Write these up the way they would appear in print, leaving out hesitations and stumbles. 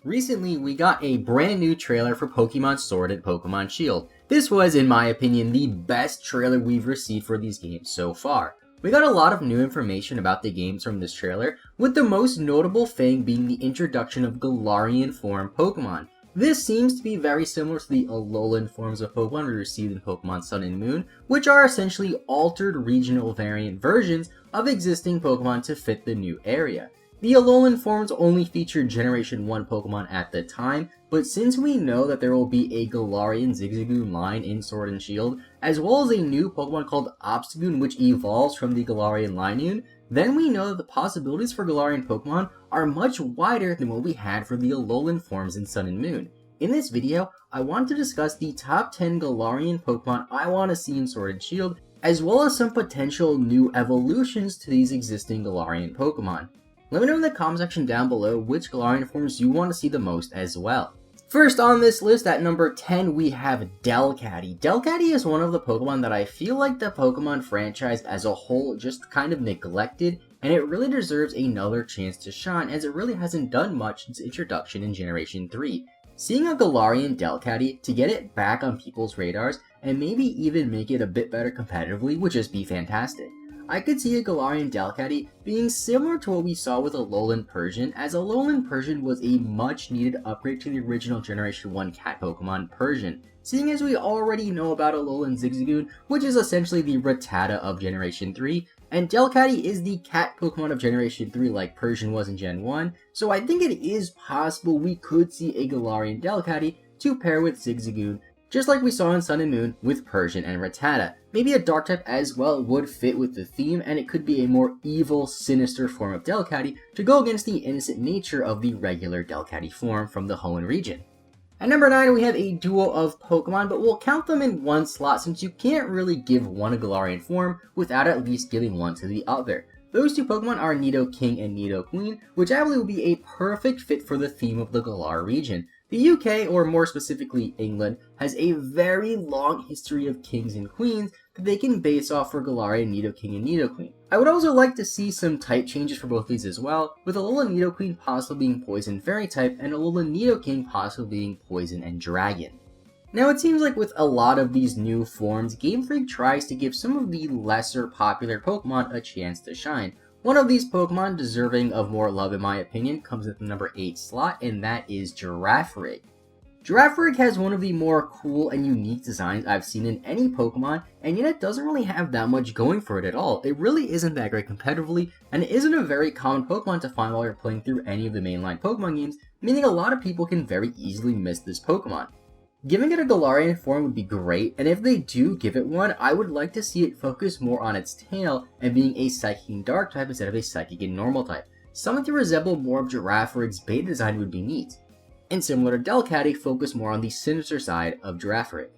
Recently, we got a brand new trailer for Pokemon Sword and Pokemon Shield. This was, in my opinion, the best trailer we've received for these games so far. We got a lot of new information about the games from this trailer, with the most notable thing being the introduction of Galarian Form Pokemon. This seems to be very similar to the Alolan forms of Pokemon we received in Pokemon Sun and Moon, which are essentially altered regional variant versions of existing Pokemon to fit the new area. The Alolan forms only featured Generation 1 Pokemon at the time, but since we know that there will be a Galarian Zigzagoon line in Sword and Shield, as well as a new Pokemon called Obstagoon which evolves from the Galarian Linoon, then we know that the possibilities for Galarian Pokemon are much wider than what we had for the Alolan forms in Sun and Moon. In this video, I want to discuss the top 10 Galarian Pokemon I want to see in Sword and Shield, as well as some potential new evolutions to these existing Galarian Pokemon. Let me know in the comment section down below which Galarian forms you want to see the most as well. First on this list, at number 10, we have Delcatty. Delcatty is one of the Pokemon that I feel like the Pokemon franchise as a whole just kind of neglected, and it really deserves another chance to shine as it really hasn't done much since introduction in Generation 3. Seeing a Galarian Delcatty to get it back on people's radars and maybe even make it a bit better competitively would just be fantastic. I could see a Galarian Delcatty being similar to what we saw with Alolan Persian, as Alolan Persian was a much needed upgrade to the original Generation 1 cat Pokemon Persian, seeing as we already know about Alolan Zigzagoon, which is essentially the Rattata of Generation 3, and Delcatty is the cat Pokemon of Generation 3 like Persian was in Gen 1, so I think it is possible we could see a Galarian Delcatty to pair with Zigzagoon, just like we saw in Sun and Moon with Persian and Rattata. Maybe a Dark type as well would fit with the theme, and it could be a more evil, sinister form of Delcatty to go against the innocent nature of the regular Delcatty form from the Hoenn region. At number 9, we have a duo of Pokemon, but we'll count them in one slot since you can't really give one a Galarian form without at least giving one to the other. Those two Pokemon are Nidoking and Nidoqueen, which I believe will be a perfect fit for the theme of the Galar region. The UK, or more specifically England, has a very long history of kings and queens that they can base off for Galarian Nidoking and Nidoqueen. I would also like to see some type changes for both these as well, with Alolan Nidoqueen possibly being Poison Fairy type and Alolan Nidoking possibly being Poison and Dragon. Now it seems like with a lot of these new forms, Game Freak tries to give some of the lesser popular Pokemon a chance to shine. One of these Pokemon deserving of more love in my opinion comes at the number 8 slot, and that is Girafarig. Girafarig has one of the more cool and unique designs I've seen in any Pokemon, and yet it doesn't really have that much going for it at all. It really isn't that great competitively, and it isn't a very common Pokemon to find while you're playing through any of the mainline Pokemon games, meaning a lot of people can very easily miss this Pokemon. Giving it a Galarian form would be great, and if they do give it one, I would like to see it focus more on its tail and being a Psychic and Dark type instead of a Psychic and Normal type. Something to resemble more of Girafarig's beta design would be neat. And similar to Delcatty, focus more on the sinister side of Girafarig.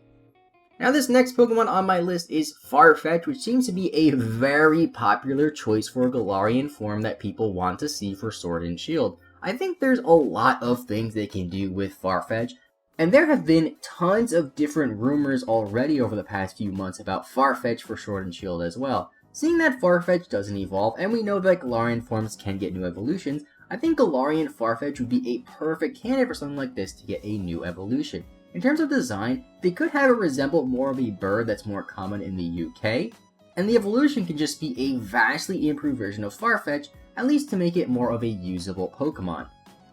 Now this next Pokemon on my list is Farfetch, which seems to be a very popular choice for a Galarian form that people want to see for Sword and Shield. I think there's a lot of things they can do with Farfetch, and there have been tons of different rumors already over the past few months about Farfetch for Sword and Shield as well. Seeing that Farfetch doesn't evolve, and we know that Galarian forms can get new evolutions, I think Galarian Farfetch would be a perfect candidate for something like this to get a new evolution. In terms of design, they could have it resemble more of a bird that's more common in the UK, and the evolution can just be a vastly improved version of Farfetch, at least to make it more of a usable Pokemon.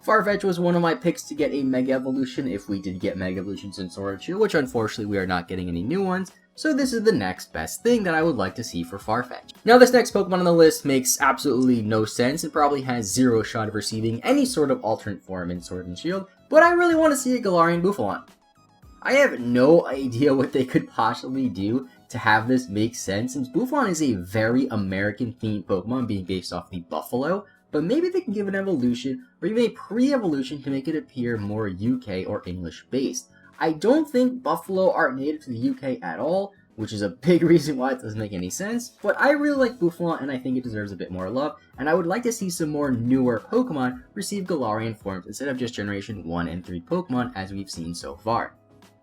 Farfetch was one of my picks to get a Mega Evolution if we did get Mega Evolutions in Sword and Shield, which unfortunately we are not getting any new ones, so this is the next best thing that I would like to see for Farfetch. Now this next Pokemon on the list makes absolutely no sense and probably has zero shot of receiving any sort of alternate form in Sword and Shield, but I really want to see a Galarian Buffalon. I have no idea what they could possibly do to have this make sense, since Buffalon is a very American themed Pokemon being based off the buffalo, but maybe they can give an evolution or even a pre-evolution to make it appear more UK or English based. I don't think Buffalo are native to the UK at all, which is a big reason why it doesn't make any sense, but I really like Buffalon and I think it deserves a bit more love, and I would like to see some more newer Pokemon receive Galarian forms instead of just Generation 1 and 3 Pokemon as we've seen so far.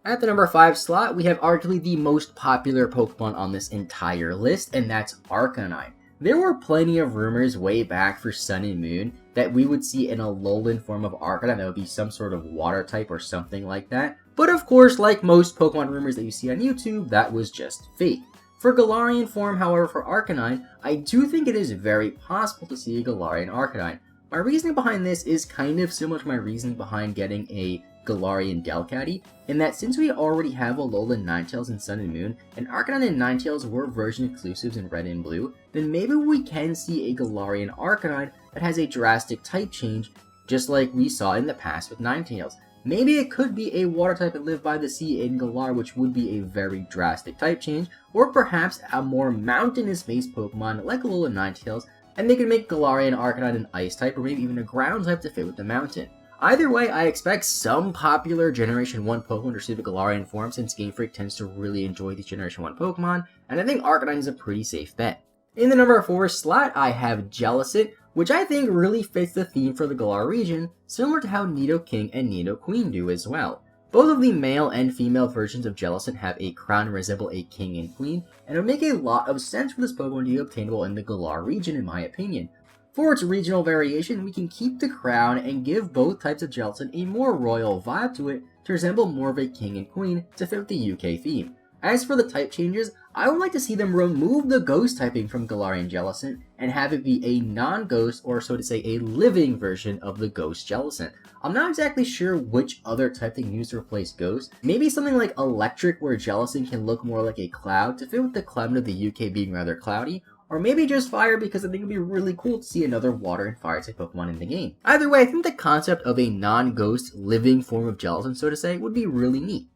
At the number 5 slot, we have arguably the most popular Pokemon on this entire list, and that's Arcanine. There were plenty of rumors way back for Sun and Moon, that we would see an Alolan form of Arcanine that would be some sort of water type or something like that. But of course, like most Pokemon rumors that you see on YouTube, that was just fake. For Galarian form, however, for Arcanine, I do think it is very possible to see a Galarian Arcanine. My reasoning behind this is kind of similar to my reasoning behind getting a Galarian Delcatty, in that since we already have Alolan Ninetales in Sun and Moon, and Arcanine and Ninetales were version exclusives in Red and Blue, then maybe we can see a Galarian Arcanine that has a drastic type change, just like we saw in the past with Ninetales. Maybe it could be a water type and live by the sea in Galar, which would be a very drastic type change, or perhaps a more mountainous-based Pokemon like Alolan Ninetales, and they could make Galarian Arcanine an ice type, or maybe even a ground type to fit with the mountain. Either way, I expect some popular Generation 1 Pokemon to receive a Galarian form, since Game Freak tends to really enjoy these Generation 1 Pokemon, and I think Arcanine is a pretty safe bet. In the number 4 slot, I have Jellicent, which I think really fits the theme for the Galar region, similar to how Nidoking and Nidoqueen do as well. Both of the male and female versions of Jellicent have a crown and resemble a king and queen, and it would make a lot of sense for this Pokemon to be obtainable in the Galar region in my opinion. For its regional variation, we can keep the crown and give both types of Jellicent a more royal vibe to it to resemble more of a king and queen to fit with the UK theme. As for the type changes, I would like to see them remove the ghost typing from Galarian Jellicent and have it be a non-ghost, or so to say a living version of the ghost Jellicent. I'm not exactly sure which other type they can use to replace ghost. Maybe something like electric, where Jellicent can look more like a cloud to fit with the climate of the UK being rather cloudy, or maybe just fire, because I think it would be really cool to see another water and fire type Pokemon in the game. Either way, I think the concept of a non-ghost living form of Jellicent, so to say, would be really neat.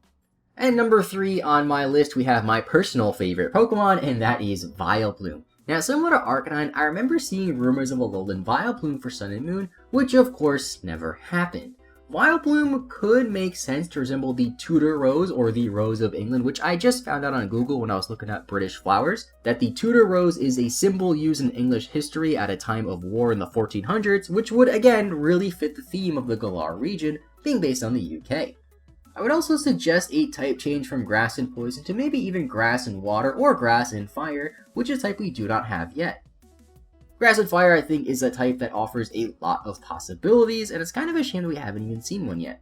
And number 3 on my list, we have my personal favorite Pokemon, and that is Vileplume. Now, similar to Arcanine, I remember seeing rumors of Alolan Vileplume for Sun and Moon, which of course never happened. Vileplume could make sense to resemble the Tudor Rose, or the Rose of England, which I just found out on Google when I was looking at British flowers, that the Tudor Rose is a symbol used in English history at a time of war in the 1400s, which would again really fit the theme of the Galar region, being based on the UK. I would also suggest a type change from Grass and Poison to maybe even Grass and Water, or Grass and Fire, which is a type we do not have yet. Grass and Fire, I think, is a type that offers a lot of possibilities, and it's kind of a shame that we haven't even seen one yet.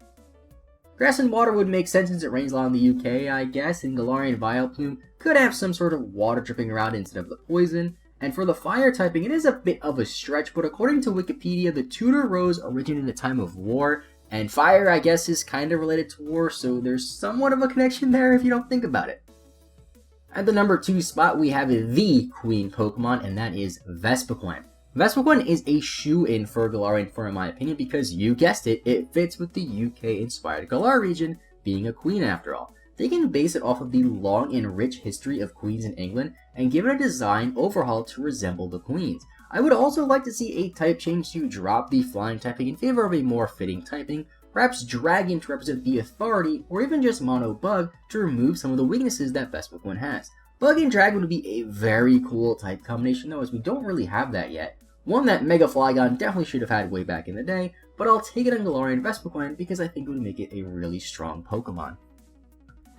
Grass and Water would make sense since it rains a lot in the UK, I guess, and Galarian Vileplume could have some sort of water dripping around instead of the poison. And for the fire typing, it is a bit of a stretch, but according to Wikipedia, the Tudor Rose originated in the time of war, and fire, I guess, is kind of related to war, so there's somewhat of a connection there if you don't think about it. At the number 2 spot, we have the queen Pokemon, and that is Vespiquen. Vespiquen is a shoe-in for Galarian form in my opinion, because you guessed it, it fits with the UK-inspired Galar region, being a queen after all. They can base it off of the long and rich history of queens in England, and give it a design overhaul to resemble the queens. I would also like to see a type change to drop the flying typing in favor of a more fitting typing, perhaps Dragon to represent the authority, or even just Mono Bug to remove some of the weaknesses that Vespiquen has. Bug and Dragon would be a very cool type combination though, as we don't really have that yet. One that Mega Flygon definitely should have had way back in the day, but I'll take it on Galarian Vespiquen because I think it would make it a really strong Pokemon.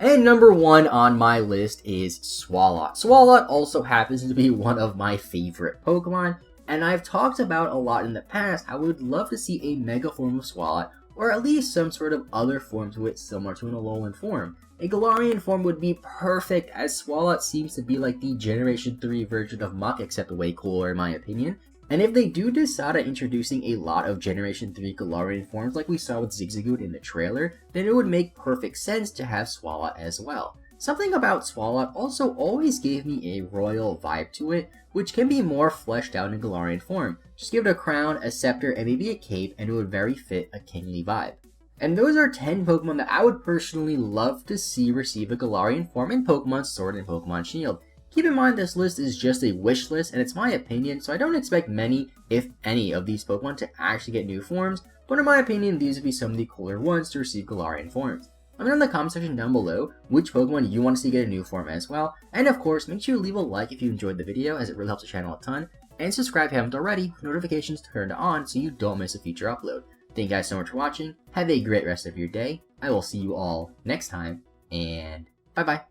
And number 1 on my list is Swalot. Swalot also happens to be one of my favorite Pokemon, and I've talked about a lot in the past how I would love to see a Mega form of Swalot, or at least some sort of other form to it similar to an Alolan form. A Galarian form would be perfect, as Swalot seems to be like the Generation 3 version of Muk, except way cooler in my opinion. And if they do decide on introducing a lot of Generation 3 Galarian forms like we saw with Zigzagoon in the trailer, then it would make perfect sense to have Swalot as well. Something about Swalot also always gave me a royal vibe to it, which can be more fleshed out in Galarian form. Just give it a crown, a scepter, and maybe a cape, and it would very fit a kingly vibe. And those are 10 Pokemon that I would personally love to see receive a Galarian form in Pokemon Sword and Pokemon Shield. Keep in mind this list is just a wish list, and it's my opinion, so I don't expect many, if any, of these Pokemon to actually get new forms, but in my opinion, these would be some of the cooler ones to receive Galarian forms. Let me know in the comment section down below which Pokemon you want to see get a new form as well, and of course, make sure you leave a like if you enjoyed the video, as it really helps the channel a ton, and subscribe if you haven't already, with notifications turned on so you don't miss a future upload. Thank you guys so much for watching, have a great rest of your day, I will see you all next time, and bye bye.